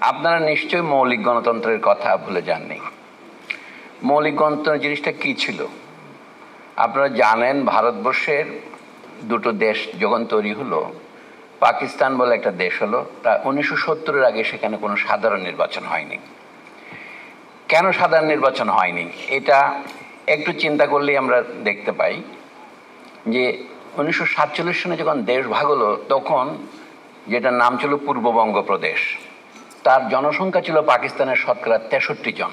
আপনারা নিশ্চয়ই মৌলিক গণতন্ত্রের কথা ভুলে যাননি। মৌলিক গণতন্ত্র জিনিসটা কি ছিল? আপনারা জানেন ভারতবর্ষের দুটো দেশ যখন তৈরি হলো, পাকিস্তান বলে একটা দেশ হলো, তা 1970-এর আগে সেখানে কোনো সাধারণ নির্বাচন হয়নি। কেন সাধারণ নির্বাচন হয়নি এটা একটু চিন্তা করলেই আমরা দেখতে পাই যে 1947 সনে যখন দেশ ভাগ হলো তখন যেটার নাম ছিল পূর্ববঙ্গ প্রদেশ, তার জনসংখ্যা ছিল পাকিস্তানের শতকরা 63 জন,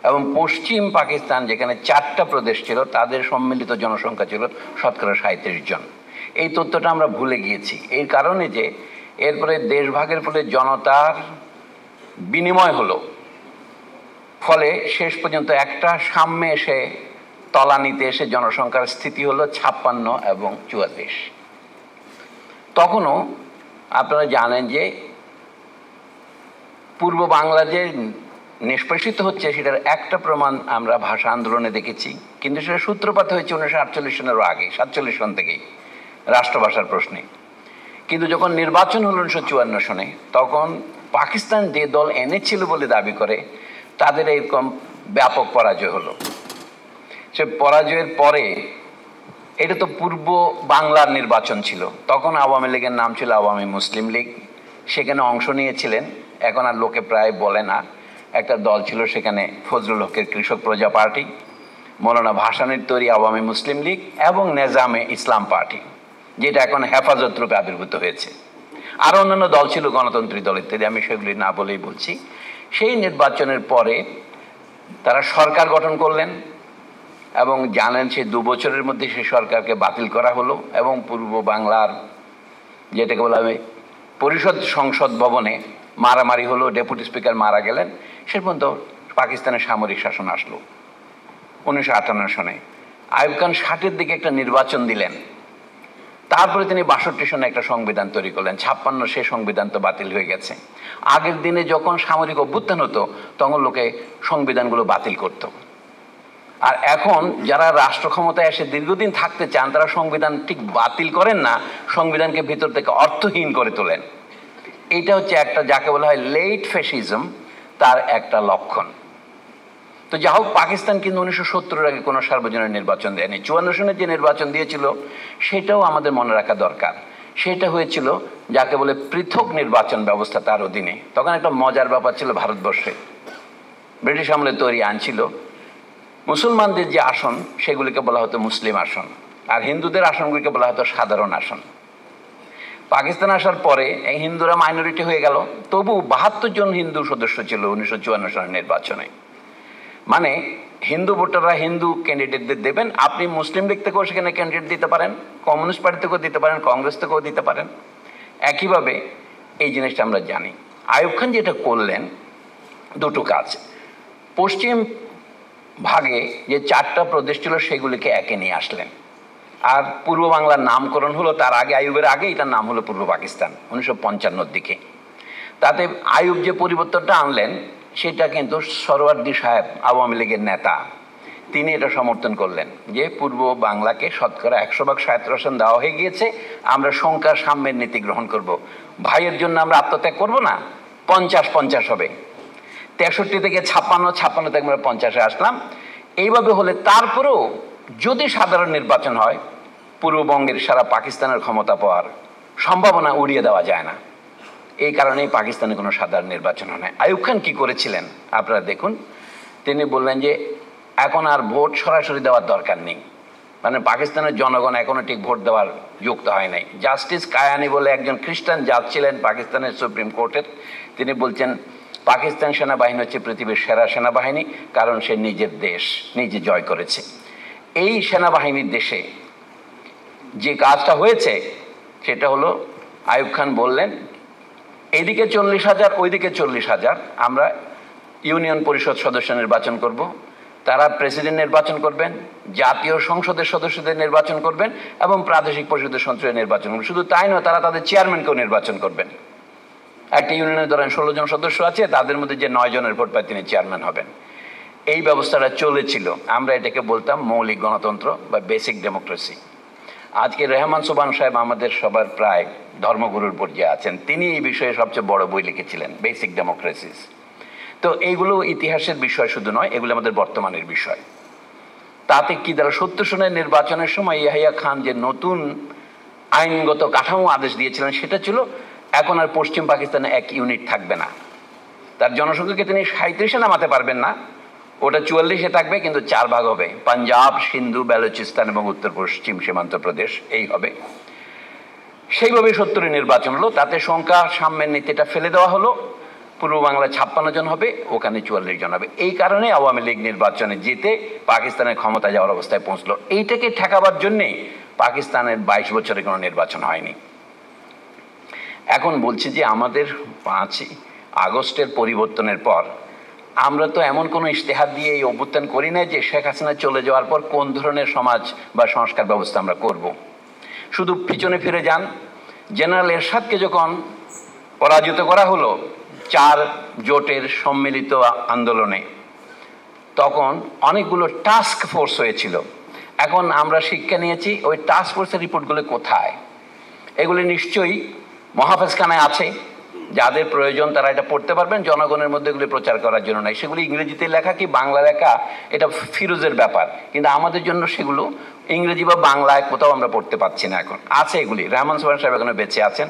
এবং পশ্চিম পাকিস্তান যেখানে 4টা প্রদেশ ছিল তাদের সম্মিলিত জনসংখ্যা ছিল শতকরা 37 জন। এই তথ্যটা আমরা ভুলে গিয়েছি এই কারণে যে এরপরে দেশ ভাগের ফলে জনতার বিনিময় হলো, ফলে শেষ পর্যন্ত একটা সাম্যে এসে তলানিতে এসে জনসংখ্যার স্থিতি হলো 56 এবং 44। তখনও আপনারা জানেন যে পূর্ব বাংলা যে নিষ্পেষিত হচ্ছে সেটার একটা প্রমাণ আমরা ভাষা আন্দোলনে দেখেছি, কিন্তু সেটা সূত্রপাত হয়েছে 1948 সনেরও আগে, 47 সন থেকেই রাষ্ট্রভাষার প্রশ্নে। কিন্তু যখন নির্বাচন হলো 1954 সনে, তখন পাকিস্তান যে দল এনেছিল বলে দাবি করে তাদের এরকম ব্যাপক পরাজয় হলো। সে পরাজয়ের পরে এটা তো পূর্ব বাংলার নির্বাচন ছিল, তখন আওয়ামী লীগের নাম ছিল আওয়ামী মুসলিম লীগ, সেখানে অংশ নিয়েছিলেন, এখন আর লোকে প্রায় বলে না, একটা দল ছিল সেখানে ফজলুল হকের কৃষক প্রজা পার্টি, মৌলানা ভাসানীর তৈরি আওয়ামী মুসলিম লীগ এবং নেজামে ইসলাম পার্টি, যেটা এখন হেফাজত রূপে আবির্ভূত হয়েছে। আরও অন্যান্য দল ছিল গণতন্ত্রী দল ইত্যাদি, আমি সেগুলি না বলেই বলছি। সেই নির্বাচনের পরে তারা সরকার গঠন করলেন এবং জানেন সে 2 বছরের মধ্যে সেই সরকারকে বাতিল করা হলো এবং পূর্ব বাংলার যেটাকে বলা হয় পরিষদ সংসদ ভবনে মারামারি হলো, ডেপুটি স্পিকার মারা গেলেন। সে পর্যন্ত পাকিস্তানের সামরিক শাসন আসলো 1958 সনে। আইয়ুব খান 60-এর দিকে একটা নির্বাচন দিলেন, তারপরে তিনি 62 সনে একটা সংবিধান তৈরি করলেন। 56 সে সংবিধান তো বাতিল হয়ে গেছে। আগের দিনে যখন সামরিক অভ্যুত্থান হতো তখন লোকে সংবিধানগুলো বাতিল করত, আর এখন যারা রাষ্ট্র ক্ষমতায় এসে দীর্ঘদিন থাকতে চান তারা সংবিধান ঠিক বাতিল করেন না, সংবিধানকে ভিতর থেকে অর্থহীন করে তোলেন। এটা হচ্ছে একটা যাকে বলা হয় লেট ফ্যাসিজম, তার একটা লক্ষণ। তো যা হোক, পাকিস্তান কিন্তু 1970-এর আগে কোনো সার্বজনীন নির্বাচন দেয়নি। 54 সনে যে নির্বাচন দিয়েছিল সেটাও আমাদের মনে রাখা দরকার। সেটা হয়েছিল যাকে বলে পৃথক নির্বাচন ব্যবস্থা, তার অধীনে। তখন একটা মজার ব্যাপার ছিল, ভারতবর্ষে ব্রিটিশ আমলে তৈরি আইন ছিল, মুসলমানদের যে আসন সেগুলিকে বলা হতো মুসলিম আসন, আর হিন্দুদের আসনগুলিকে বলা হতো সাধারণ আসন। পাকিস্তান আসার পরে এই হিন্দুরা মাইনরিটি হয়ে গেল, তবু 72 জন হিন্দু সদস্য ছিল 1954 সনের নির্বাচনে। মানে হিন্দু ভোটাররা হিন্দু ক্যান্ডিডেটদের দেবেন, আপনি মুসলিম লীগ থেকেও সেখানে ক্যান্ডিডেট দিতে পারেন, কমিউনিস্ট পার্টি থেকেও দিতে পারেন, কংগ্রেস থেকেও দিতে পারেন। একইভাবে এই জিনিসটা আমরা জানি। আইয়ুব খান যেটা করলেন, দুটো কাজ। পশ্চিম ভাগে যে 4টা প্রদেশ ছিল সেগুলিকে একে নিয়ে আসলেন, আর পূর্ব বাংলার নামকরণ হলো তার আগে, আইয়ুবের আগে এটার নাম হলো পূর্ব পাকিস্তান 1955-র দিকে। তাতে আইয়ুব যে পরিবর্তনটা আনলেন সেটা কিন্তু সরওয়ার্দী সাহেব, আওয়ামী লীগের নেতা, তিনি এটা সমর্থন করলেন যে পূর্ব বাংলাকে শতকরা 100% দেওয়া হয়ে গিয়েছে, আমরা সংখ্যা সাম্যের নীতি গ্রহণ করব, ভাইয়ের জন্য আমরা আত্মত্যাগ করব না, 50-50 হবে। 63 থেকে 56 থেকে আমরা 50-এ আসলাম। এইভাবে হলে তারপরেও যদি সাধারণ নির্বাচন হয়, পূর্ববঙ্গের সারা পাকিস্তানের ক্ষমতা পাওয়ার সম্ভাবনা উড়িয়ে দেওয়া যায় না। এই কারণেই পাকিস্তানে কোনো সাধারণ নির্বাচন হয় না। আইয়ুব খান কী করেছিলেন আপনারা দেখুন, তিনি বললেন যে এখন আর ভোট সরাসরি দেওয়ার দরকার নেই, মানে পাকিস্তানের জনগণ এখনও ঠিক ভোট দেওয়ার যুক্ত হয় নাই। জাস্টিস কায়ানি বলে একজন খ্রিস্টান জাজ ছিলেন পাকিস্তানের সুপ্রিম কোর্টের, তিনি বলছেন পাকিস্তান সেনাবাহিনী হচ্ছে পৃথিবীর সেরা সেনাবাহিনী, কারণ সে নিজের দেশ নিজে জয় করেছে। এই সেনাবাহিনীর দেশে যে কাজটা হয়েছে সেটা হলো, আইয়ুব খান বললেন এইদিকে 40,000 ওইদিকে 40,000 আমরা ইউনিয়ন পরিষদ সদস্য নির্বাচন করব, তারা প্রেসিডেন্ট নির্বাচন করবেন, জাতীয় সংসদের সদস্যদের নির্বাচন করবেন এবং প্রাদেশিক পরিষদের সদস্যদের নির্বাচন করবেন। শুধু তাই নয়, তারা তাদের চেয়ারম্যানকেও নির্বাচন করবেন। একটা ইউনিয়নে ধরেন 16 জন সদস্য আছে, তাদের মধ্যে যে 9 জনের ভোট পায় তিনি চেয়ারম্যান হবেন। এই ব্যবস্থাটা চলেছিল, আমরা এটাকে বলতাম মৌলিক গণতন্ত্র বা বেসিক ডেমোক্রেসি। আজকে রেহমান সোবহান সাহেব আমাদের সবার প্রায় ধর্মগুরুর পর্যায়ে আছেন, তিনি এই বিষয়ে সবচেয়ে বড় বই লিখেছিলেন, বেসিক ডেমোক্রেসিস। তো এইগুলো ইতিহাসের বিষয় শুধু নয়, এগুলো আমাদের বর্তমানের বিষয়। তাতে কি দ্বারা 70 সনের নির্বাচনের সময় ইয়াহিয়া খান যে নতুন আইনগত কাঠামো আদেশ দিয়েছিলেন, সেটা ছিল এখন আর পশ্চিম পাকিস্তানে এক ইউনিট থাকবে না। তার জনসংখ্যাকে তিনি 37-এ নামাতে পারবেন না, ওটা 44-এ থাকবে, কিন্তু 4 ভাগ হবে, পাঞ্জাব, সিন্ধু, বেলুচিস্তান এবং উত্তর পশ্চিম সীমান্ত প্রদেশ, এই হবে। সেইভাবে 70-এ নির্বাচন হলো, তাতে সংখ্যা সাম্যের নীতিটা ফেলে দেওয়া হলো, পূর্ব বাংলায় 56 জন হবে, ওখানে 44 জন হবে। এই কারণে আওয়ামী লীগ নির্বাচনে জিতে পাকিস্তানের ক্ষমতা যাওয়ার অবস্থায় পৌঁছলো। এইটাকে ঠেকাবার জন্যে পাকিস্তানের 22 বছরে কোনো নির্বাচন হয়নি। এখন বলছি যে আমাদের 5ই আগস্টের পরিবর্তনের পর আমরা তো এমন কোনো ইশতেহার দিয়ে এই অভ্যুত্থান করি না যে শেখ হাসিনা চলে যাওয়ার পর কোন ধরনের সমাজ বা সংস্কার ব্যবস্থা আমরা করব। শুধু পিছনে ফিরে যান, জেনারেল এরশাদকে যখন পরাজিত করা হলো 4 জোটের সম্মিলিত আন্দোলনে, তখন অনেকগুলো টাস্ক ফোর্স হয়েছিল। এখন আমরা শিক্ষা নিয়েছি, ওই টাস্ক ফোর্সের রিপোর্টগুলো কোথায়? এগুলি নিশ্চয়ই মহাফেজখানায় আছে, যাদের প্রয়োজন তারা এটা পড়তে পারবেন, জনগণের মধ্যে এগুলি প্রচার করার জন্য নাই। সেগুলি ইংরেজিতে লেখা কি বাংলা লেখা এটা ফিরোজের ব্যাপার, কিন্তু আমাদের জন্য সেগুলো ইংরেজি বা বাংলায় কোথাও আমরা পড়তে পাচ্ছি না। এখন আছে এগুলি, রেহমান সোবহান সাহেব এখনো বেঁচে আছেন,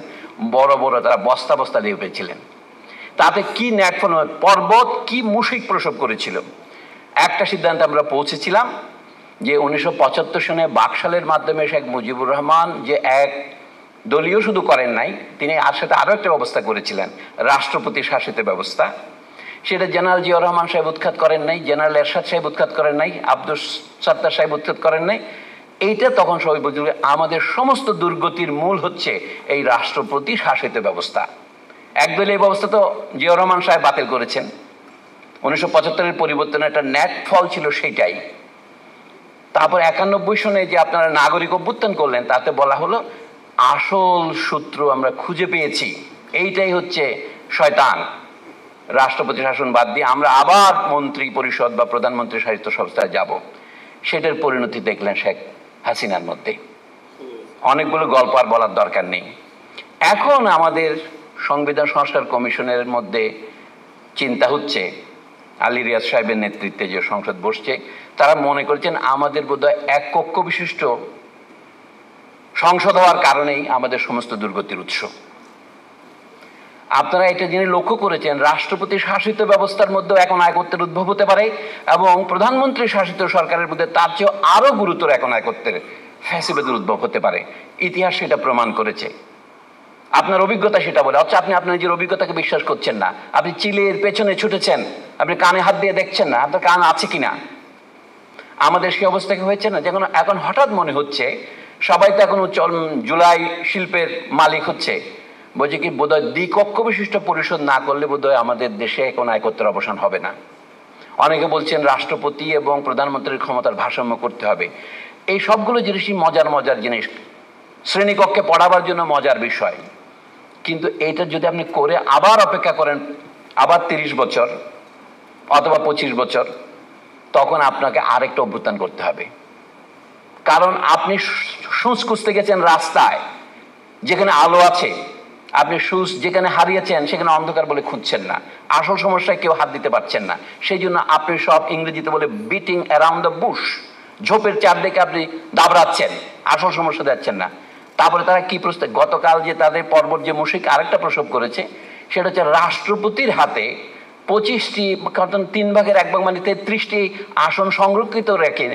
বড় বড় তারা বস্তা বস্তা দিয়ে উঠেছিলেন। তাতে কি ন্যাটফোন পর্বত কি মুশিক প্রসব করেছিল। একটা সিদ্ধান্তে আমরা পৌঁছেছিলাম যে 1975 সনে বাকশালের মাধ্যমে শেখ মুজিবুর রহমান যে এক দলীয় শুধু করেন নাই, তিনি আর সাথে আরও একটা ব্যবস্থা করেছিলেন, রাষ্ট্রপতি শাসিত ব্যবস্থা। সেটা জেনারেল জিয়াউর রহমান সাহেব উৎখাত করেন নাই, জেনারেল এরশাদ সাহেব উৎখাত করেন নাই, আব্দুস সাত্তার সাহেব উৎখাত করেন নাই। এইটা তখন সবাই বুঝল আমাদের সমস্ত দুর্গতির মূল হচ্ছে এই রাষ্ট্রপতি শাসিত ব্যবস্থা। একদলীয় ব্যবস্থা তো জিয়াউর রহমান সাহেব বাতিল করেছেন, 1975-এর পরিবর্তনের একটা নেট ফল ছিল সেইটাই। তারপর 91 সনে যে আপনারা নাগরিক অভ্যুত্থান করলেন, তাতে বলা হলো আসল সূত্র আমরা খুঁজে পেয়েছি, এইটাই হচ্ছে শয়তান, রাষ্ট্রপতি শাসন বাদ দিয়ে আমরা আবার মন্ত্রী পরিষদ বা প্রধানমন্ত্রী শাসিত সংস্থায় যাব। সেটার পরিণতি দেখলেন শেখ হাসিনার মধ্যে। অনেকগুলো গল্প আর বলার দরকার নেই। এখন আমাদের সংবিধান সংস্কার কমিশনের মধ্যে চিন্তা হচ্ছে, আলী রিয়াজ সাহেবের নেতৃত্বে যে সংসদ বসছে, তারা মনে করছেন আমাদের বোধহয় এক কক্ষ বিশিষ্ট সংসদ হওয়ার কারণেই আমাদের সমস্ত দুর্গতির উৎস। আপনারা এটা যিনি লক্ষ্য করেছেন, রাষ্ট্রপতি শাসিত ব্যবস্থার মধ্যেও এখন একত্বের উদ্ভব হতে পারে, এবং প্রধানমন্ত্রী শাসিত সরকারের মধ্যে তার চেয়েও আরো গুরুতর এখন একত্বের ফ্যাসিবাদের উদ্ভব হতে পারে। ইতিহাস সেটা প্রমাণ করেছে, আপনার অভিজ্ঞতা সেটা বলে। অথচ আপনি আপনার নিজের অভিজ্ঞতাকে বিশ্বাস করছেন না, আপনি চিলের পেছনে ছুটেছেন, আপনি কানে হাত দিয়ে দেখছেন না আপনার কান আছে কিনা। আমাদের সেই অবস্থা কি হয়েছে না, যখন এখন হঠাৎ মনে হচ্ছে সবাই তো এখন জুলাই শিল্পের মালিক হচ্ছে, বলছে কি বোধহয় দ্বিকক্ষ বিশিষ্ট পরিষদ না করলে বোধহয় আমাদের দেশে এখন একত্রের অবসান হবে না। অনেকে বলছেন রাষ্ট্রপতি এবং প্রধানমন্ত্রীর ক্ষমতার ভারসাম্য করতে হবে। এই সবগুলো জিনিসই মজার মজার জিনিস, শ্রেণীকক্ষে পড়াবার জন্য মজার বিষয়, কিন্তু এইটা যদি আপনি করে আবার অপেক্ষা করেন আবার 30 বছর অথবা 25 বছর, তখন আপনাকে আরেকটা অভ্যুত্থান করতে হবে। কারণ আপনি সুচ খুঁজতে গেছেন রাস্তায় যেখানে আলো আছে, আপনি সুচ যেখানে হারিয়েছেন সেখানে অন্ধকার বলে খুঁজছেন না, আসল সমস্যায় কেউ হাত দিতে পারছেন না। সেই জন্য আপনি সব ইংরেজিতে বলে বিটিং অ্যারাউন্ড দ্য বুশ, ঝোপের চারদিকে আপনি দাবড়াচ্ছেন, আসল সমস্যা যাচ্ছেন না। তারপরে তারা কি প্রস্তাব, গতকাল যে তাদের পর্বত যে মুশিক আরেকটা প্রসব করেছে, সেটা হচ্ছে রাষ্ট্রপতির হাতে 25টি, 3 ভাগের 1 ভাগ মানে 33টি আসন সংরক্ষিত রেখে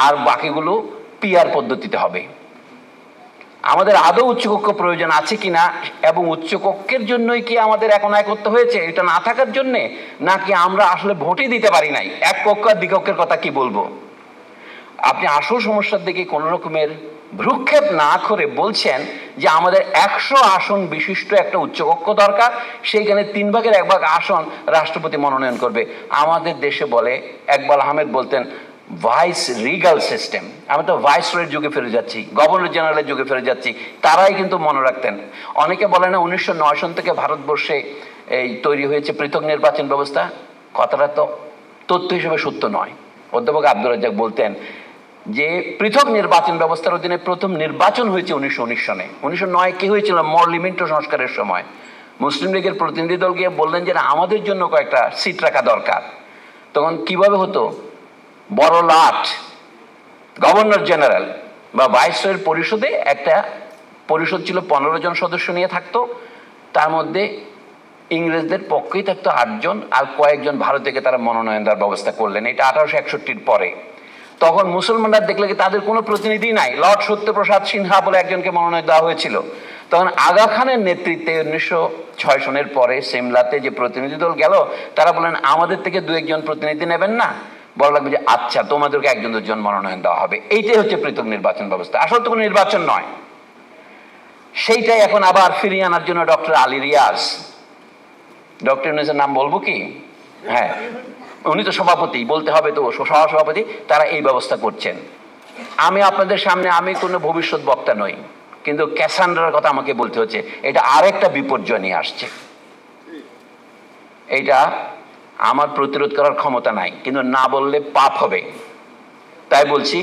আর বাকিগুলো পিআর পদ্ধতিতে হবে। আমাদের আদৌ উচ্চকক্ষ প্রয়োজন আছে কিনা, এবং উচ্চকক্ষের জন্যই কি আমাদের এখন একত্র হয়েছে এটা না থাকার জন্যে, নাকি আমরা আসলে ভোটই দিতে পারি নাই। এক কক্ষ আর দ্বিকক্ষের কথা কি বলবো। আপনি আসল সমস্যার দিকে কোনো রকমের ভ্রুক্ষেপ না করে বলছেন যে আমাদের 100 আসন বিশিষ্ট একটা উচ্চকক্ষ দরকার, সেইখানে 3 ভাগের 1 ভাগ আসন রাষ্ট্রপতি মনোনয়ন করবে। আমাদের দেশে বলে, ইকবাল আহমেদ বলতেন ভাইস রিগাল সিস্টেম। আমরা তো ভাইসরয়ের যুগে ফিরে যাচ্ছি, গভর্নর জেনারেলের যুগে ফিরে যাচ্ছি। তারাই কিন্তু মনে রাখতেন। অনেকে বলে না 1909 সন থেকে ভারতবর্ষে এই তৈরি হয়েছে পৃথক নির্বাচন ব্যবস্থা, কথাটা তো তথ্য হিসেবে সত্য নয়। অধ্যাপক আব্দুর রাজ্জাক বলতেন যে পৃথক নির্বাচন ব্যবস্থার অধীনে প্রথম নির্বাচন হয়েছে 1919 সনে। 1909 কি হয়েছিল? মরলিমিন্টো সংস্কারের সময় মুসলিম লীগের প্রতিনিধি দল গিয়ে বললেন যে না, আমাদের জন্য কয়েকটা সিট রাখা দরকার। তখন কিভাবে হতো? বড় লাট গভর্নর জেনারেল বা ভাইসরয়ের পরিষদে একটা পরিষদ ছিল, 15 জন সদস্য নিয়ে থাকতো। তার মধ্যে ইংরেজদের পক্ষেই থাকতো 8 জন, আর কয়েকজন ভারত থেকে তারা মনোনয়ন দেওয়ার ব্যবস্থা করলেন। এটা 1861 পরে। তখন মুসলমানরা দেখলে কি তাদের কোনো প্রতিনিধি নাই। লর্ড সত্যপ্রসাদ সিনহা বলে একজনকে মনোনয়ন দেওয়া হয়েছিল। তখন আগা খানের নেতৃত্বে 1906 সনের পরে সিমলাতে যে প্রতিনিধি দল গেল, তারা বললেন আমাদের থেকে 2-1 প্রতিনিধি নেবেন না? বলা লাগবে যে আচ্ছা, তোমাদেরকে 1-2 জন মনোনয়ন দেওয়া হবে। এইটাই হচ্ছে পৃথক নির্বাচন ব্যবস্থা। আসলে তো কোনো নির্বাচন নয়। সেইটাই এখন আবার ফিরিয়ে আনার জন্য ডক্টর আলী রিয়াজ, ডক্টর ইউনূসের নাম বলবো কি? হ্যাঁ, উনি তো সভাপতি, বলতে হবে তো, সহসভাপতি, তারা এই ব্যবস্থা করছেন। আমি আপনাদের সামনে, আমি কোনো ভবিষ্যৎ বক্তা নই, কিন্তু ক্যাসান্ড্রার কথা আমাকে বলতে হচ্ছে। এটা আরেকটা বিপর্যয় নিয়ে আসছে। এটা আমার প্রতিরোধ করার ক্ষমতা নাই, কিন্তু না বললে পাপ হবে, তাই বলছি।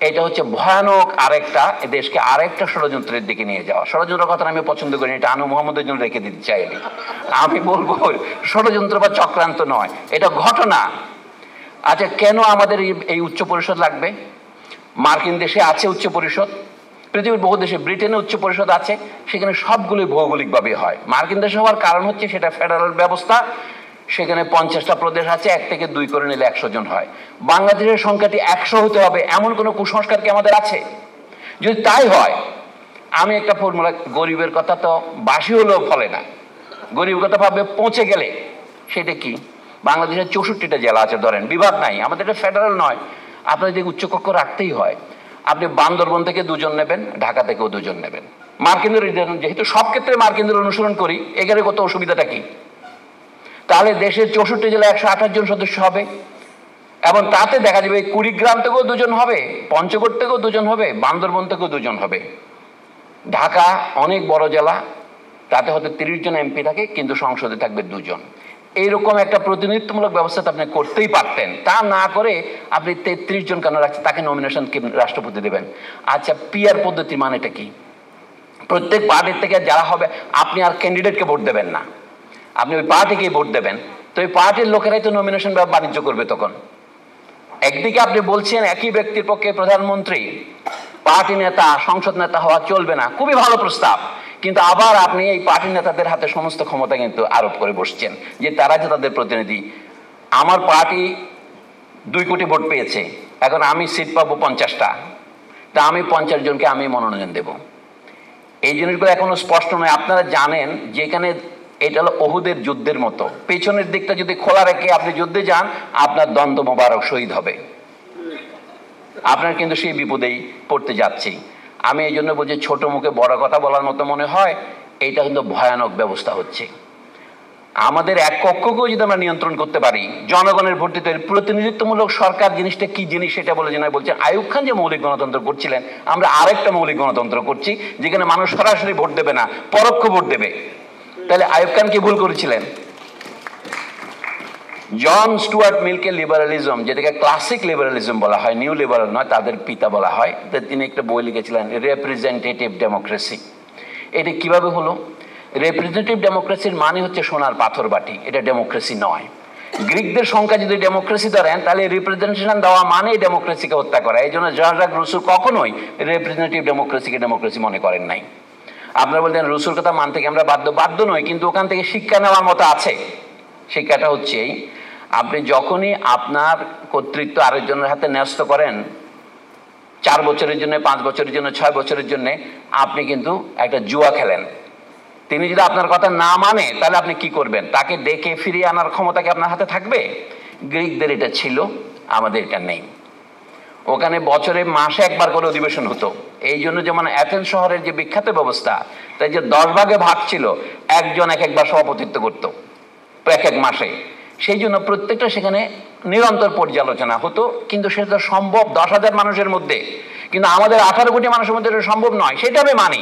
এটা হচ্ছে ভয়ানক আরেকটা, দেশকে আরেকটা ষড়যন্ত্রের দিকে নিয়ে যাওয়া। ষড়যন্ত্রের কথা আমি পছন্দ করি, এটা আনু মোহাম্মদের জন্য রেখে দিতে চাইনি। আমি বলবো ষড়যন্ত্র বা চক্রান্ত নয়, এটা ঘটনা। আচ্ছা, কেন আমাদের এই উচ্চ পরিষদ লাগবে? মার্কিন দেশে আছে উচ্চ পরিষদ, পৃথিবীর বহু দেশে, ব্রিটেনে উচ্চ পরিষদ আছে, সেখানে সবগুলোই ভৌগোলিকভাবে হয়। মার্কিন দেশে হওয়ার কারণ হচ্ছে সেটা ফেডারেল ব্যবস্থা, সেখানে 50টা প্রদেশ আছে, 1 থেকে 2 করে নিলে 100 জন হয়। বাংলাদেশের সংখ্যাটি 100 হতে হবে, এমন কোনো কুসংস্কার কি আমাদের আছে? যদি তাই হয়, আমি একটা ফর্মুলা, গরিবের কথা তো বাসি হলেও ফলে না, গরিবের কথা ভাবে পৌঁছে গেলে। সেটা কি? বাংলাদেশের 64টা জেলা আছে ধরেন, বিভাগ নাই, আমাদের এটা ফেডারেল নয়। আপনার যে উচ্চকক্ষ রাখতেই হয়। আপনি বান্দরবন থেকে 2 জন নেবেন, ঢাকা থেকেও 2 জন নেবেন। মার্কিনদের, যেহেতু সব ক্ষেত্রে মার্কিনদের অনুসরণ করি, এখানে কত অসুবিধাটা কি? তাহলে দেশের 64 জেলায় 128 জন সদস্য হবে, এবং তাতে দেখা যাবে কুড়িগ্রাম থেকেও 2 জন হবে, পঞ্চগড় থেকেও 2 জন হবে, বান্দরবন থেকেও 2 জন হবে। ঢাকা অনেক বড় জেলা, তাতে হয়তো 30 জন এমপি থাকে, কিন্তু সংসদে থাকবে 2 জন। এইরকম একটা প্রতিনিধিত্বমূলক ব্যবস্থা আপনি করতেই পারতেন। তা না করে আপনি 33 জন কেন রাখছেন? তাকে নমিনেশন কি রাষ্ট্রপতি দেবেন? আচ্ছা, পিআর পদ্ধতি মানেটা কি? প্রত্যেক পার্টির থেকে যারা হবে, আপনি আর ক্যান্ডিডেটকে ভোট দেবেন না, আপনি ওই পার্টিকেই ভোট দেবেন। তো ওই পার্টির লোকেরাই তো নমিনেশন বাণিজ্য করবে তখন। একদিকে আপনি বলছেন একই ব্যক্তির পক্ষে প্রধানমন্ত্রী, পার্টি নেতা, সংসদ নেতা হওয়া চলবে না, খুবই ভালো প্রস্তাব, কিন্তু আবার আপনি এই পার্টি নেতাদের হাতে সমস্ত ক্ষমতা কিন্তু আরোপ করে বসছেন যে তারা যে তাদের প্রতিনিধি। আমার পার্টি 2 কোটি ভোট পেয়েছে, এখন আমি সিট পাবো 50টা, তা আমি 50 জনকে আমি মনোনয়ন দেব। এই জিনিসগুলো এখনো স্পষ্ট নয়। আপনারা জানেন যেখানে, এটা হলো ওহুদের যুদ্ধের মতো, পেছনের দিকটা যদি খোলা রেখে আপনি যুদ্ধে যান, আপনার দ্বন্দ্ব মোবারক শহীদ হবে। আপনার কিন্তু সেই বিপদেই পড়তে যাচ্ছি। আমি এই জন্য বলছি, ছোট মুখে বড় কথা বলার মতো মনে হয়, এইটা কিন্তু ভয়ানক ব্যবস্থা হচ্ছে। আমাদের এক কক্ষকেও যদি আমরা নিয়ন্ত্রণ করতে পারি, জনগণের ভোটে তৈরি প্রতিনিধিত্বমূলক সরকার জিনিসটা কি জিনিস সেটা বলে যে বলছেন আইয়ুব খান যে মৌলিক গণতন্ত্র করছিলেন, আমরা আরেকটা মৌলিক গণতন্ত্র করছি, যেখানে মানুষ সরাসরি ভোট দেবে না, পরোক্ষ ভোট দেবে। তাহলে আইয়ুব খান কি ভুল করেছিলেন? জন স্টুয়ার্ট মিলকে লিবারালিজম, যেটাকে ক্লাসিক লিবারালিজম বলা হয়, নিউ লিবারাল নয়, তাদের পিতা বলা হয়, তিনি একটা বই লিখেছিলেন রিপ্রেজেন্টেটিভ ডেমোক্রেসি। এটা কিভাবে হলো? রিপ্রেজেন্টেটিভ ডেমোক্রেসির মানে হচ্ছে সোনার পাথর বাটি, এটা ডেমোক্রেসি নয়। গ্রিকদের সংখ্যা যদি ডেমোক্রেসি ধরেন, তাহলে রিপ্রেজেন্টেশন দেওয়া মানেই ডেমোক্রেসিকে হত্যা করা। এই জন্য জর্জ রুসো কখনোই রিপ্রেজেন্টেটিভ ডেমোক্রেসিকে ডেমোক্রেসি মনে করেন নাই। আপনারা বলতেন রুসোর কথা মানতে কি আমরা বাধ্য নই, কিন্তু ওখান থেকে শিক্ষা নেওয়ার মতো আছে। শিক্ষাটা হচ্ছে, আপনি যখনই আপনার কর্তৃত্ব আরেকজনের হাতে ন্যস্ত করেন, 4 বছরের জন্য, 5 বছরের জন্য, 6 বছরের জন্য, আপনি কিন্তু একটা জুয়া খেলেন। তিনি যদি আপনার কথা না মানে, তাহলে আপনি কি করবেন? তাকে ডেকে ফিরিয়ে আনার ক্ষমতা কি আপনার হাতে থাকবে? গ্রিকদের এটা ছিল, আমাদের এটা নেই। ওখানে বছরে মাসে 1 বার করে অধিবেশন হতো। এই জন্য যেমন অ্যাথেন্স শহরের যে বিখ্যাত ব্যবস্থা, তাই যে 10 ভাগে ভাগ ছিল, একজন 1-1 বার সভাপতিত্ব করতো এক মাসে। সেই জন্য প্রত্যেকটা সেখানে নিরন্তর পর্যালোচনা হতো, কিন্তু সেটা সম্ভব 10,000 মানুষের মধ্যে, কিন্তু আমাদের 18 কোটি মানুষের মধ্যে এটা সম্ভব নয়। সেটা আমি মানি,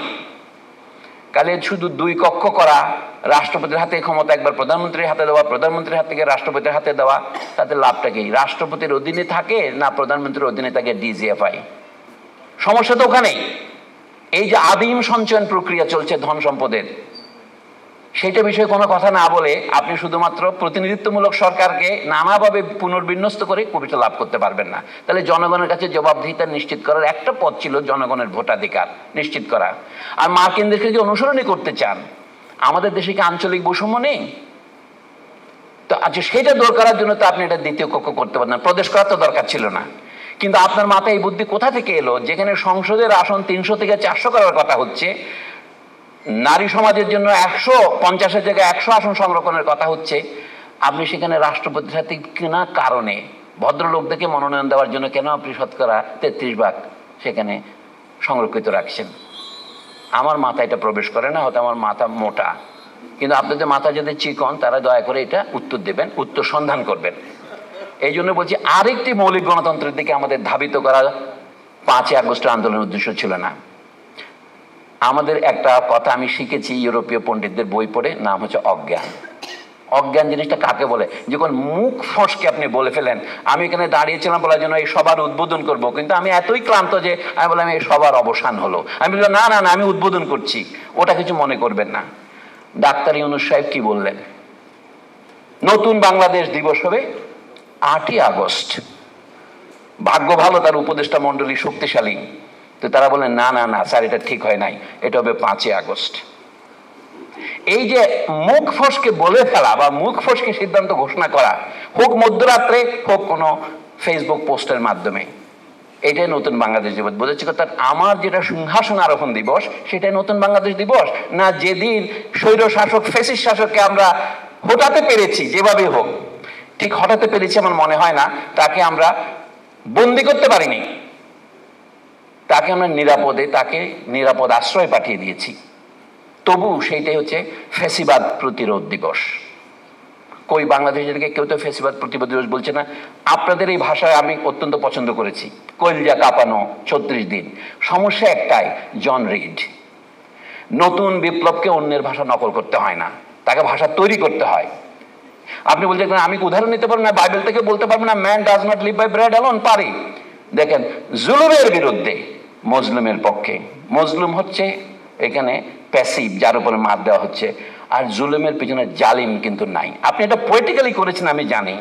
কালে শুধু দুই কক্ষ করা, রাষ্ট্রপতির হাতে ক্ষমতা একবার প্রধানমন্ত্রীর হাতে দেওয়া, প্রধানমন্ত্রীর হাত থেকে রাষ্ট্রপতির হাতে দেওয়া, তাতে লাভটা কি? রাষ্ট্রপতির অধীনে থাকে না প্রধানমন্ত্রীর অধীনে থাকে ডিজিএফআই? সমস্যা তো ওখানেই। এই যে আদিম সঞ্চয়ন প্রক্রিয়া চলছে ধন সম্পদের, সেইটা বিষয়ে কোনো কথা না বলে আপনি শুধুমাত্র প্রতিনিধিত্বমূলক সরকারকে নানাভাবে পুনর্বিন্যস্ত করে কবিতা লাভ করতে পারবেন না। তাহলে জনগণের কাছে জবাবদিহিতা নিশ্চিত করার একটা পথ ছিল জনগণের ভোটাধিকার নিশ্চিত করা। আর মার্কিন দেশকে যে অনুসরণই করতে চান, আমাদের দেশে কি আঞ্চলিক বৈষম্য নেই? তো আচ্ছা, সেটা দরকারের জন্য তো আপনি এটা দ্বিতীয় কক্ষ করতে পারেন, প্রদেশ করার তো দরকার ছিল না। কিন্তু আপনার মাথায় এই বুদ্ধি কোথা থেকে এলো? যেখানে সংসদের আসন 300 থেকে 400 করার কথা হচ্ছে, নারী সমাজের জন্য 150-এর জায়গায় 100 আসন সংরক্ষণের কথা হচ্ছে, আপনি সেখানে রাষ্ট্রপতির সাথে কিনা কারণে ভদ্রলোকদেরকে মনোনয়ন দেওয়ার জন্য কেন আপনি শতকরা 33% সেখানে সংরক্ষিত রাখছেন? আমার মাথা এটা প্রবেশ করে না, হয়তো আমার মাথা মোটা, কিন্তু আপনাদের মাথা যদি চিকন তারা দয়া করে এটা উত্তর দেবেন, উত্তর সন্ধান করবেন। এই জন্য বলছি, আরেকটি মৌলিক গণতন্ত্রের দিকে আমাদের ধাবিত করা 5ই আগস্টের আন্দোলনের উদ্দেশ্য ছিল না। আমাদের একটা কথা আমি শিখেছি ইউরোপীয় পণ্ডিতদের বই পড়ে, নাম হচ্ছে অজ্ঞান। অজ্ঞান জিনিসটা কাকে বলে? যখন মুখ ফসকে আপনি বলে ফেলেন, আমি এখানে দাঁড়িয়েছিলাম বলার জন্য এই সবার উদ্বোধন করব, কিন্তু আমি এতই ক্লান্ত যে আমি বললাম এই সবার অবসান হলো। আমি বললাম না না না, আমি উদ্বোধন করছি, ওটা কিছু মনে করবেন না। ডাক্তার ইউনূস সাহেব কি বললেন? নতুন বাংলাদেশ দিবস হবে 8ই আগস্ট। ভাগ্য ভালো তার উপদেষ্টা মন্ডলী শক্তিশালী, তো তারা বললেন না না না স্যার, এটা ঠিক হয় নাই, এটা হবে 5ই আগস্ট। এই যে মুখ ফসকে বলে ফেলা বা মুখ ফসকে সিদ্ধান্ত ঘোষণা করা, হোক মধ্যরাত্রে, হোক কোনো ফেসবুক পোস্টের মাধ্যমে, এটাই নতুন বাংলাদেশ দিবস। বোঝাচ্ছি কথা, আমার যেটা সিংহাসন আরোহণ দিবস সেটাই নতুন বাংলাদেশ দিবস না? যেদিন স্বৈর শাসক ফ্যাসিস্ট শাসককে আমরা হটাতে পেরেছি, যেভাবে হোক, ঠিক হটাতে পেরেছি আমার মনে হয় না, তাকে আমরা বন্দি করতে পারিনি, তাকে আমরা তাকে নিরাপদ আশ্রয় পাঠিয়ে দিয়েছি। তবু সেইটাই হচ্ছে ফ্যাসিবাদ প্রতিরোধ দিবস। কই বাংলাদেশের কেউ তো ফ্যাসিবাদ প্রতিরোধ দিবস বলছে না। আপনাদের এই ভাষায় আমি অত্যন্ত পছন্দ করেছি, কলজা কাঁপানো 36 দিন। সমস্যা একটাই, জন রিড। নতুন বিপ্লবকে অন্যের ভাষা নকল করতে হয় না, তাকে ভাষা তৈরি করতে হয়। আপনি বলছেন আমি উদাহরণ নিতে পারবো না, বাইবেল থেকে বলতে পারবো না man does not live by bread alone? পারি। দেখেন, জুলুমের বিরুদ্ধে মজলুমের পক্ষে। মজলুম হচ্ছে এখানে প্যাসিভ, যার উপরে মার দেওয়া হচ্ছে, আর জুলুমের পিছনে জালিম কিন্তু নাই। আপনি এটা পলিটিক্যালি করেছেন আমি জানি,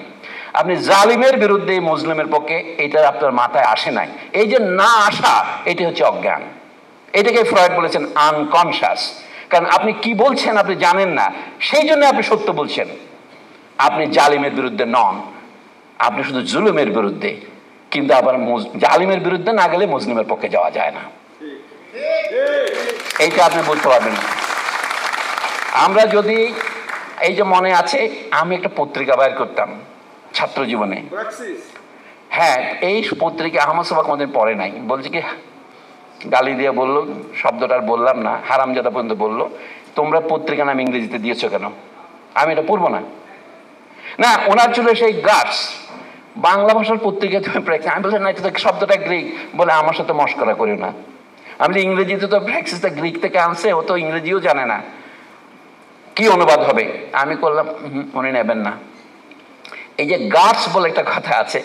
আপনি জালিমের বিরুদ্ধে মজলুমের পক্ষে, এটা আপনার মাথায় আসে নাই। এই যে না আসা, এটি হচ্ছে অজ্ঞান। এটাকে ফ্রয়েড বলেছেন আনকনশাস। কারণ আপনি কি বলছেন আপনি জানেন না, সেই জন্য আপনি সত্য বলছেন। আপনি জালিমের বিরুদ্ধে নন, আপনি শুধু জুলুমের বিরুদ্ধে। কিন্তু আবার জালিমের বিরুদ্ধে না গেলে মুসলিমের পক্ষে যাওয়া যায় না, এইটা আপনি বুঝতে পারবেন না। আমরা যদি, এই যে মনে আছে আমি একটা পত্রিকা বাইর করতাম ছাত্র জীবনে, হ্যাঁ, এই পত্রিকা আহমদ সোবাক কোনোদিন পড়ে নাই। বলছি কি, গালি দিয়ে বললো, শব্দটা আর বললাম না, হারামজাদা পর্যন্ত বললো, তোমরা পত্রিকা নাম ইংরেজিতে দিয়েছো কেন? আমি এটা পড়বো না। না, ওনার ছিল সেই গার্ডস, বাংলা ভাষার পত্রিকা তুমি প্র্যাকসিস। আমি বলছি না, এটা শব্দটা গ্রিক। বলে আমার সাথে মস্করা করিও না। আমি ইংরেজিতে তো প্র্যাকসিসটা গ্রিক থেকে আনছে, ও তো ইংরেজিও জানে না, কি অনুবাদ হবে? আমি করলাম, উনি নেবেন না। এই যে গার্ডস বলে একটা কথা আছে,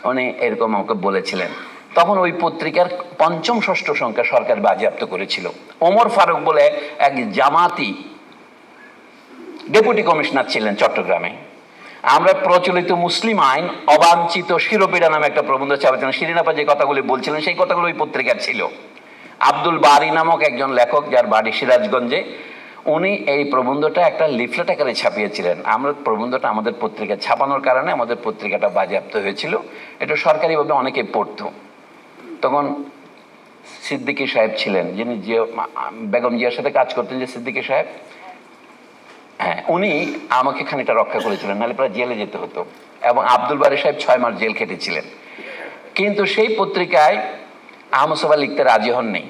উনি এরকম আমাকে বলেছিলেন। তখন ওই পত্রিকার 5ম 6ষ্ঠ সংখ্যা সরকার বাজেয়াপ্ত করেছিল। ওমর ফারুক বলে এক জামাতি ডেপুটি কমিশনার ছিলেন চট্টগ্রামে। আমরা প্রচলিত মুসলিম আইন অবাঞ্ছিত শিরোপীড়া নামে একটা প্রবন্ধ ছাপিয়েছিলেন। শিরিনাপা যে কথাগুলি বলছিলেন সেই কথাগুলো ওই পত্রিকার ছিল। আব্দুল বারি নামক একজন লেখক, যার বাড়ি সিরাজগঞ্জে, উনি এই প্রবন্ধটা একটা লিফলেট আকারে ছাপিয়েছিলেন। আমরা প্রবন্ধটা আমাদের পত্রিকায় ছাপানোর কারণে আমাদের পত্রিকাটা বাজেয়াপ্ত হয়েছিল। এটা সরকারিভাবে অনেকে পড়তো। তখন সিদ্দিকী সাহেব ছিলেন, যিনি বেগম জিয়ার সাথে কাজ করতেন, যে সিদ্দিকী সাহেব, হ্যাঁ, উনি আমাকে খানিকটা রক্ষা করেছিলেন, নাহলে প্রায় জেলে যেতে হতো। এবং আব্দুল বারি সাহেব 6 মাস জেল খেটেছিলেন। কিন্তু সেই পত্রিকায় আহমদ সোবা লিখতে রাজি হননি।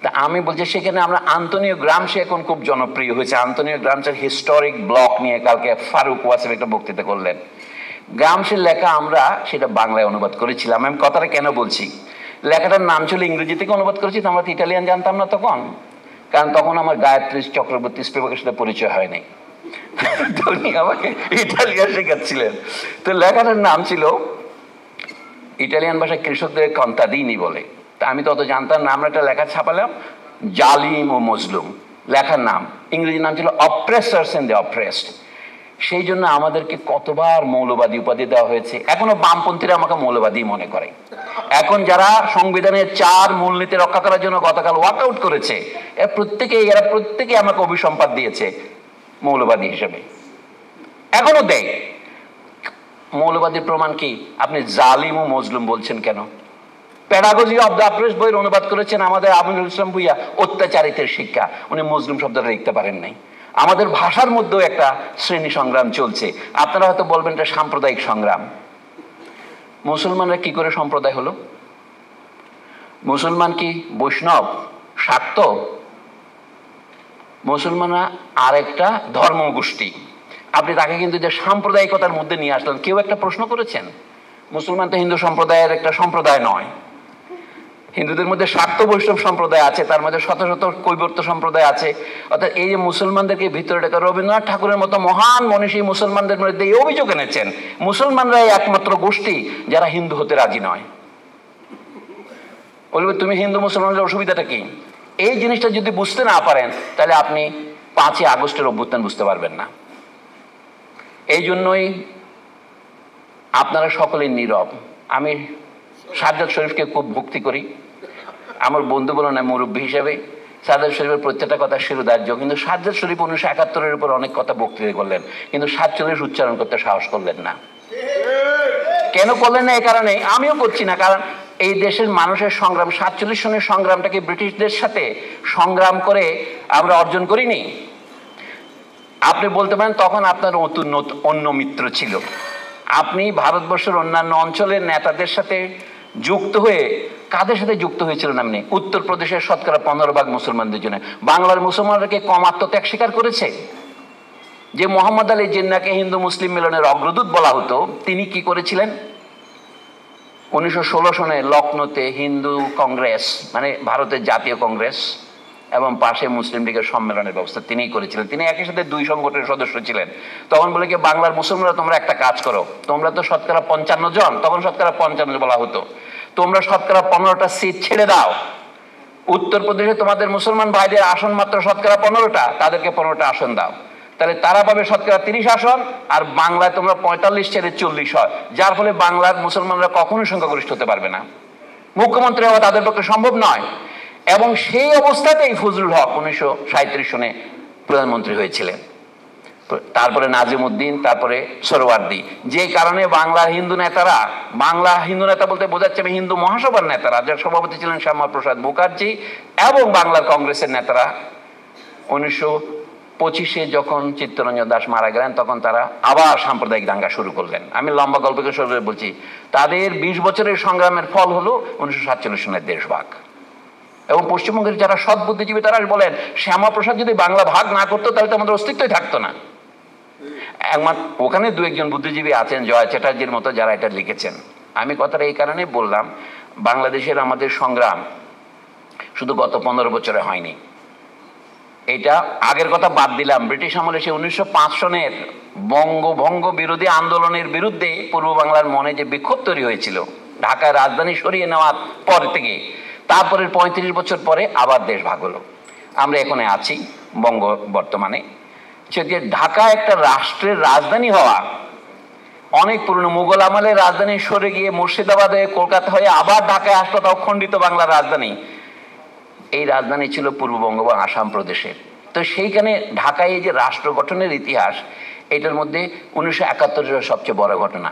তা আমি বলছি, সেখানে আমরা আন্তোনিও গ্রামসি এখন খুব জনপ্রিয় হয়েছে। আন্তোনিও গ্রামসির হিস্টোরিক ব্লক নিয়ে কালকে ফারুক ওয়াসিফ একটা বক্তৃতা করলেন। গ্রামসির লেখা আমরা সেটা বাংলায় অনুবাদ করেছিলাম। আমি কথাটা কেন বলছি, লেখাটার নাম ছিল, ইংরেজি থেকে অনুবাদ করেছি, তো আমরা তো ইটালিয়ান জানতাম না তখন। কারণ তখন আমার গায়ত্রী চক্রবর্তী স্পিবাকের সাথে পরিচয় হয়নি। তো উনি আমাকে ইটালিয়ান শেখাচ্ছিলেন। তো লেখাটার নাম ছিল ইটালিয়ান ভাষায় কৃষকদের কন্তাদিনি বলে। তা আমি তো অত জানতাম না। আমরা একটা লেখা ছাপালাম, জালিম ও মজলুম, লেখার নাম। ইংরেজি নাম ছিল অপ্রেসার্স এন্ড দ্য অপ্রেসড। সেই জন্য আমাদেরকে কতবার মৌলবাদী উপাধি দেওয়া হয়েছে। এখনো বামপন্থীরা আমাকে মৌলবাদী মনে করে। এখন যারা সংবিধানের 4 মূলনীতি রক্ষা করার জন্য গতকাল ওয়াকআউট করেছে, এরা প্রত্যেকে আমাকে অভিসম্পাদ দিয়েছে মৌলবাদী হিসেবে, এখনো দেয়। মৌলবাদীর প্রমাণ কি? আপনি জালিম ও মজলুম বলছেন কেন? প্যাডাগজি অব দ্য অপ্রেসড বইয়ের অনুবাদ করেছেন আমাদের আমিনুল ইসলাম ভুইয়া, অত্যাচারিতের শিক্ষা। উনি মজলুম শব্দটা লিখতে পারেন নাই। আমাদের ভাষার মধ্যেও একটা শ্রেণী সংগ্রাম চলছে। আপনারা হয়তো বলবেন এটা সাম্প্রদায়িক সংগ্রাম। মুসলমানরা কি করে সম্প্রদায় হলো? মুসলমান কি বৈষ্ণব, শাক্ত? মুসলমানরা আরেকটা ধর্ম গোষ্ঠী। আপনি তাকে কিন্তু যে সাম্প্রদায়িকতার মধ্যে নিয়ে আসলেন, কেউ একটা প্রশ্ন করেছেন? মুসলমান তো হিন্দু সম্প্রদায়ের একটা সম্প্রদায় নয়। হিন্দুদের মধ্যে শাক্ত বৈষ্ণব সম্প্রদায় আছে, তার মধ্যে শত শত কৈবর্ত সম্প্রদায় আছে। অর্থাৎ এই যে মুসলমানদেরকে ভিতরে ঢাকা, রবীন্দ্রনাথ ঠাকুরের মতো মহান মনীষী মুসলমানদের মধ্যে এই অভিযোগ এনেছেন মুসলমানরাই একমাত্র গোষ্ঠী যারা হিন্দু হতে রাজি নয়। বলবে তুমি হিন্দু মুসলমানদের অসুবিধাটা কি? এই জিনিসটা যদি বুঝতে না পারেন তাহলে আপনি 5ই আগস্টের অভ্যুত্থান বুঝতে পারবেন না। এই জন্যই আপনারা সকলেই নীরব। আমি সাজ্জাদ শরীফকে খুব ভক্তি করি, আমার বন্ধু বলো না মুরব্বী হিসেবে। সাজ্জাদ শরীফের প্রত্যেকটা কথা শিরোধার্য, কিন্তু সাজ্জাদ শরীফ 1971-এর উপর অনেক কথা বক্তৃতা করলেন, কিন্তু 47 উচ্চারণ করতে সাহস করলেন না। কেন করলেন না? এই কারণে আমিও করছি না, কারণ এই দেশের মানুষের সংগ্রাম, 47 সনের সংগ্রামটাকে ব্রিটিশদের সাথে সংগ্রাম করে আমরা অর্জন করিনি। আপনি বলতে পারেন তখন আপনার অন্য মিত্র ছিল। আপনি ভারতবর্ষের অন্যান্য অঞ্চলের নেতাদের সাথে যুক্ত হয়ে, কাদের সাথে যুক্ত হয়েছিলেন আপনি? উত্তরপ্রদেশের শতকরা 15% মুসলমানদের জন্য। বাংলার মুসলমানদেরকে কম আত্মত্যাগ স্বীকার করেছে। যে মোহাম্মদ আলী জিন্নাহকে হিন্দু মুসলিম মিলনের অগ্রদূত বলা হতো, তিনি কি করেছিলেন? 1916 সনে লখনৌতে হিন্দু কংগ্রেস, মানে ভারতের জাতীয় কংগ্রেস এবং পাশে মুসলিম লীগের সম্মেলনের ব্যবস্থা তিনিই করেছিলেন। তিনি একই সাথে 2 সংগঠনের সদস্য ছিলেন। তখন বলে কি, বাংলার মুসলমানরা তোমরা একটা কাজ করো, তোমরা তো শতকরা 55 জন, তখন শতকরা 55 বলা হতো, তোমরা শতকরা 15টা সিট ছেড়ে দাও। উত্তরপ্রদেশে তোমাদের মুসলমান ভাইদের আসন মাত্র শতকরা 15টা, তাদেরকে 15টা আসন দাও, তাহলে তারা পাবে শতকরা 30 আসন। আর বাংলায় তোমরা 45 ছেড়ে 40 হয়, যার ফলে বাংলার মুসলমানরা কখনোই সংখ্যাগরিষ্ঠ হতে পারবে না। মুখ্যমন্ত্রী হওয়া তাদের পক্ষে সম্ভব নয়। এবং সেই অবস্থাতেই ফজলুল হক 1937 সনে প্রধানমন্ত্রী হয়েছিলেন। তারপরে নাজিমউদ্দিন, তারপরে সোহরাওয়ার্দী। যে কারণে বাংলা হিন্দু নেতা বলতে বোঝাচ্ছে আমি হিন্দু মহাসভার নেতারা, যার সভাপতি ছিলেন শ্যামাপ্রসাদ মুখার্জি, এবং বাংলার কংগ্রেসের নেতারা 1925-এ যখন চিত্তরঞ্জন দাস মারা গেলেন, তখন তারা আবার সাম্প্রদায়িক দাঙ্গা শুরু করলেন। আমি লম্বা গল্পকে শুরু করে বলছি, তাদের 20 বছরের সংগ্রামের ফল হলো 1947 সনের দেশভাগ। এবং পশ্চিমবঙ্গের যারা সৎ বুদ্ধিজীবী তারা বলেন, শ্যামাপ্রসাদ যদি বাংলা ভাগ না করতো তাহলে তো আমাদের অস্তিত্বই থাকতো না। ওখানে 2-1 জন বুদ্ধিজীবী আছেন, জয় চ্যাটার্জির মতো, যারা এটা লিখেছেন। আমি কথাটা এই কারণে বললাম, বাংলাদেশের আমাদের সংগ্রাম শুধু গত 15 বছরে হয়নি। এটা আগের কথা বাদ দিলাম, ব্রিটিশ আমলে সে 1905 সনের বঙ্গভঙ্গ বিরোধী আন্দোলনের বিরুদ্ধে পূর্ব বাংলার মনে যে বিক্ষোভ তৈরি হয়েছিল, ঢাকায় রাজধানী সরিয়ে নেওয়ার পর থেকে, তারপরের 35 বছর পরে আবার দেশ ভাগ হলো। আমরা এখানে আছি বর্তমানে। যে ঢাকা একটা রাষ্ট্রের রাজধানী হওয়া অনেক পুরনো। মুঘল আমলের রাজধানী সরে গিয়ে মুর্শিদাবাদ হয়ে কলকাতা হয়ে আবার ঢাকায় আসলো, তাও খণ্ডিত বাংলার রাজধানী। এই রাজধানী ছিল পূর্ববঙ্গ বা আসাম প্রদেশের। তো সেইখানে ঢাকায় এই যে রাষ্ট্র গঠনের ইতিহাস, এটার মধ্যে 1971-এর সবচেয়ে বড় ঘটনা।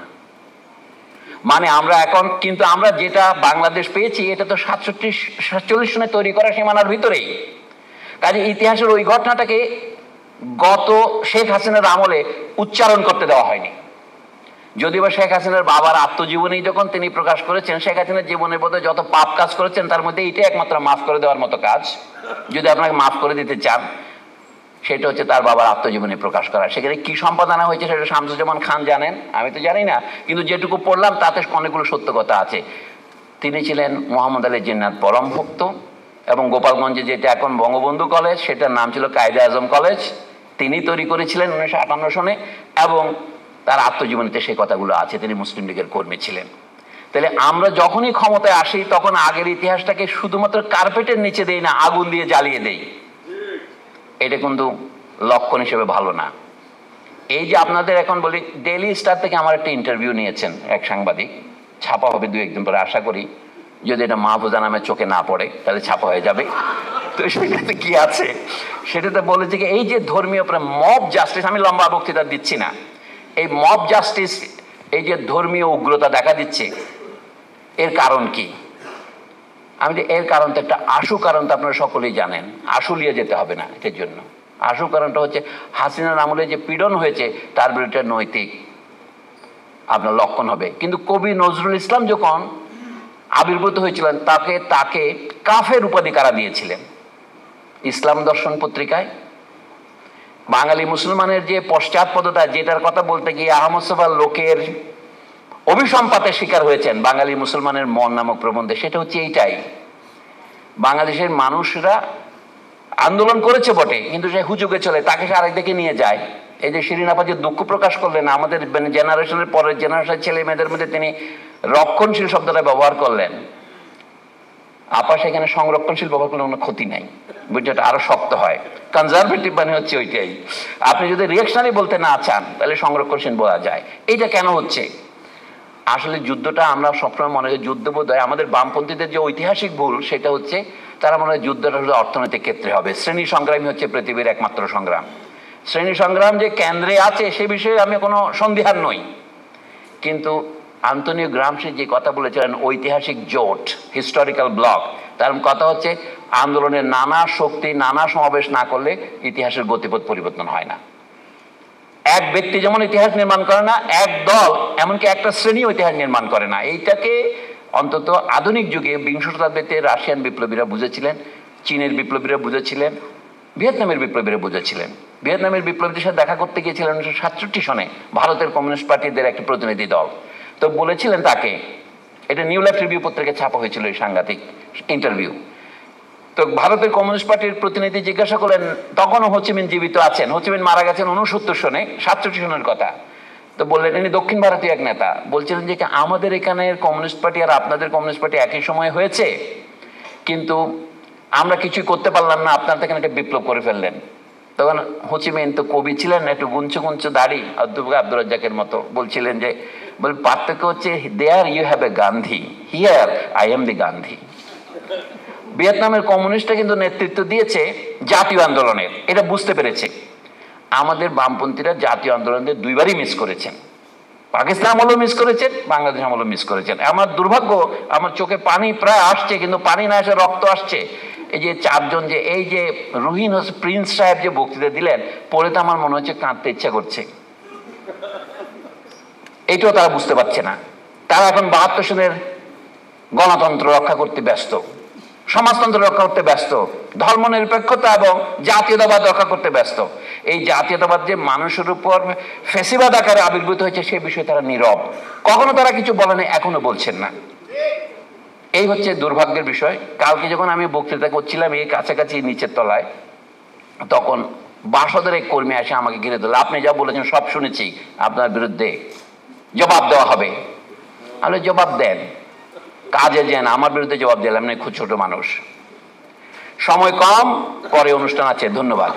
মানে আমরা এখন কিন্তু আমরা যেটা বাংলাদেশ পেয়েছি, এটা তো 47 সনে তৈরি করা সীমানার ভিতরেই। কাজে ইতিহাসের ওই ঘটনাটাকে গত শেখ হাসিনার আমলে উচ্চারণ করতে দেওয়া হয়নি। যদিও বা শেখ হাসিনার বাবার আত্মজীবনী যখন তিনি প্রকাশ করেছেন, শেখ হাসিনার জীবনের মধ্যে যত পাপ কাজ করেছেন তার মধ্যে এইটাই একমাত্র মাফ করে দেওয়ার মতো কাজ, যদি আপনাকে মাফ করে দিতে চান, সেটা হচ্ছে তার বাবার আত্মজীবনী প্রকাশ করা। সেখানে কি সম্পাদনা হয়েছে সেটা শামসুজ্জামান খান জানেন, আমি তো জানি না, কিন্তু যেটুকু পড়লাম তাতে অনেকগুলো সত্য কথা আছে। তিনি ছিলেন মোহাম্মদ আলী জিন্নাহর পরম ভক্ত এবং গোপালগঞ্জে যেটা এখন বঙ্গবন্ধু কলেজ, সেটার নাম ছিল কায়েদে আজম কলেজ, তিনি তৈরি করেছিলেন 1958 সনে, এবং তার আত্মজীবনীতে সেই কথাগুলো আছে। তিনি মুসলিম লীগের কর্মী ছিলেন। তাহলে আমরা যখনই ক্ষমতায় আসি তখন আগের ইতিহাসটাকে শুধুমাত্র কার্পেটের নিচে দেই না, আগুন দিয়ে জ্বালিয়ে দেই। এটা কিন্তু লক্ষণ হিসেবে ভালো না। এই যে আপনাদের এখন বলি, ডেইলি স্টার থেকে আমার একটা ইন্টারভিউ নিয়েছেন এক সাংবাদিক, ছাপা হবে 2-1 দিন পরে আশা করি, যদি এটা মাহফুজা নামের চোখে না পড়ে তাহলে ছাপা হয়ে যাবে। তো সেটাতে কি আছে, সেটাতে বলেছে কি এই যে ধর্মীয় মব জাস্টিস, আমি লম্বা বক্তৃতা দিচ্ছি না, এই মব জাস্টিস, এই যে ধর্মীয় উগ্রতা দেখা দিচ্ছে, এর কারণ কি? আমি যে এর কারণ তো একটা আশু কারণ তো আপনারা সকলেই জানেন, আশুলিয়ে যেতে হবে না এটার জন্য। আসল কারণটা হচ্ছে হাসিনার আমলে যে পীড়ন হয়েছে তার বিরুদ্ধে নৈতিক আপনার লক্ষণ হবে। কিন্তু কবি নজরুল ইসলাম যখন আবির্ভূত হয়েছিলেন তাকে কাফের উপাধি কারা দিয়েছিলেন? ইসলাম দর্শন পত্রিকায় বাঙালি মুসলমানের যে পশ্চাৎপদতা, যেটার কথা বলতে গিয়ে আহমদ সোফার লোকের অভিসম্পাতের শিকার হয়েছেন বাঙালি মুসলমানের মন নামক প্রবন্ধে, সেটা হচ্ছে এইটাই। বাংলাদেশের মানুষরা আন্দোলন করেছে বটে, কিন্তু সে হুজুগে চলে, তাকে সে আরেক দিকে নিয়ে যায়। এই যে শিরিন আপা যে দুঃখ প্রকাশ করলেন, আমাদের জেনারেশনের পরের জেনারেশনের ছেলে মেয়েদের মধ্যে তিনি রক্ষণশীল শব্দটা ব্যবহার করলেন। আপা সেখানে সংরক্ষণশীল ব্যবহার করলে কোনো ক্ষতি নাই, বুঝতে আরো শক্ত হয়। কনজারভেটিভ মানে হচ্ছে ওইটাই। আপনি যদি রিয়াকশনারি বলতে না চান তাহলে সংরক্ষণশীল বলা যায়। এইটা কেন হচ্ছে? আসলে যুদ্ধটা আমরা সবসময় মনে করি যুদ্ধবোধ হয়, আমাদের বামপন্থীদের যে ঐতিহাসিক ভুল সেটা হচ্ছে তারা মনে হয় যুদ্ধটা শুধু অর্থনৈতিক ক্ষেত্রে হবে। শ্রেণী সংগ্রামই হচ্ছে পৃথিবীর একমাত্র সংগ্রাম। শ্রেণী সংগ্রাম যে কেন্দ্রে আছে সে বিষয়ে আমি কোনো সন্দিহান নই, কিন্তু আন্তোনিও গ্রামসি যে কথা বলেছিলেন ঐতিহাসিক জোট, হিস্টোরিক্যাল ব্লক, তার কথা হচ্ছে আন্দোলনের নানা শক্তি নানা সমাবেশ না করলে ইতিহাসের গতিপথ পরিবর্তন হয় না। এক ব্যক্তি যেমন ইতিহাস নির্মাণ করে না, এক দল এমনকি একটা শ্রেণী ইতিহাস নির্মাণ করে না। এইটাকে অন্তত আধুনিক যুগে বিংশ শতাব্দীতে রাশিয়ান বিপ্লবীরা বুঝেছিলেন, চীনের বিপ্লবীরা বুঝেছিলেন, ভিয়েতনামের বিপ্লবীরা বুঝেছিলেন। ভিয়েতনামের বিপ্লবীদের সাথে দেখা করতে গিয়েছিলেন 1967 সনে ভারতের কমিউনিস্ট পার্টিদের একটি প্রতিনিধি দল। তো বলেছিলেন তাকে, এটা নিউ লাইফ রিভিউ পত্রিকায় ছাপা হয়েছিল এই সাংঘাতিক ইন্টারভিউ। তো ভারতের কমিউনিস্ট পার্টির প্রতিনিধি জিজ্ঞাসা করলেন, তখনও হোচিমিন জীবিত আছেন, হোচিমিন মারা গেছেন 69 সনে, 67 সনের কথা। তো বললেন ইনি দক্ষিণ ভারতীয় এক নেতা, বলছিলেন যে আমাদের এখানের কমিউনিস্ট পার্টি আর আপনাদের কমিউনিস্ট পার্টি একই সময় হয়েছে, কিন্তু আমরা কিছুই করতে পারলাম না, আপনারা এখানে একটা বিপ্লব করে ফেললেন। তখন হোচিমিন তো কবি ছিলেন, একটু গুঞ্চ গুঞ্চ দাড়ি, আব্দুর রাজ্জাকের মতো, বলছিলেন যে পার্থক্য হচ্ছে there you have a Gandhi, here I am the Gandhi. ভিয়েতনামের কমিউনিস্টরা কিন্তু নেতৃত্ব দিয়েছে জাতীয় আন্দোলনের, এটা বুঝতে পেরেছে। আমাদের বামপন্থীরা জাতীয় আন্দোলনের দুইবারই মিস করেছেন, পাকিস্তান আমলেও মিস করেছেন, বাংলাদেশ আমলেও মিস করেছেন। আমার দুর্ভাগ্য, আমার চোখে পানি প্রায় আসছে, কিন্তু পানি না এসে রক্ত আসছে। এই যে চারজন, যে এই যে রুহিন প্রিন্স সাহেব যে বক্তৃতা দিলেন, পড়ে তো আমার মনে হচ্ছে কাঁদতে ইচ্ছা করছে। এইটাও তারা বুঝতে পারছে না। তারা এখন 72 সনের গণতন্ত্র রক্ষা করতে ব্যস্ত, সমাজতন্ত্র রক্ষা করতে ব্যস্ত, ধর্মনিরপেক্ষতা এবং জাতীয়তাবাদ রক্ষা করতে ব্যস্ত। এই জাতীয়তাবাদ যে মানুষের উপর ফেসিবাদ আকারে আবির্ভূত হয়েছে সে বিষয়ে তারা নীরব, কখনো তারা কিছু বলেনি, এখনো বলছেন না। এই হচ্ছে দুর্ভাগ্যের বিষয়। কালকে যখন আমি বক্তৃতা করছিলাম এই কাছাকাছি নিচের তলায়, তখন বাসদের এক কর্মী এসে আমাকে ঘিরে ধরল, আপনি যা বলেছেন সব শুনেছি, আপনার বিরুদ্ধে জবাব দেওয়া হবে। আমি জবাব দেন, কাজে যেন, আমার বিরুদ্ধে জবাব দিলাম না, খুব ছোট মানুষ। সময় কম, পরে অনুষ্ঠান আছে, ধন্যবাদ।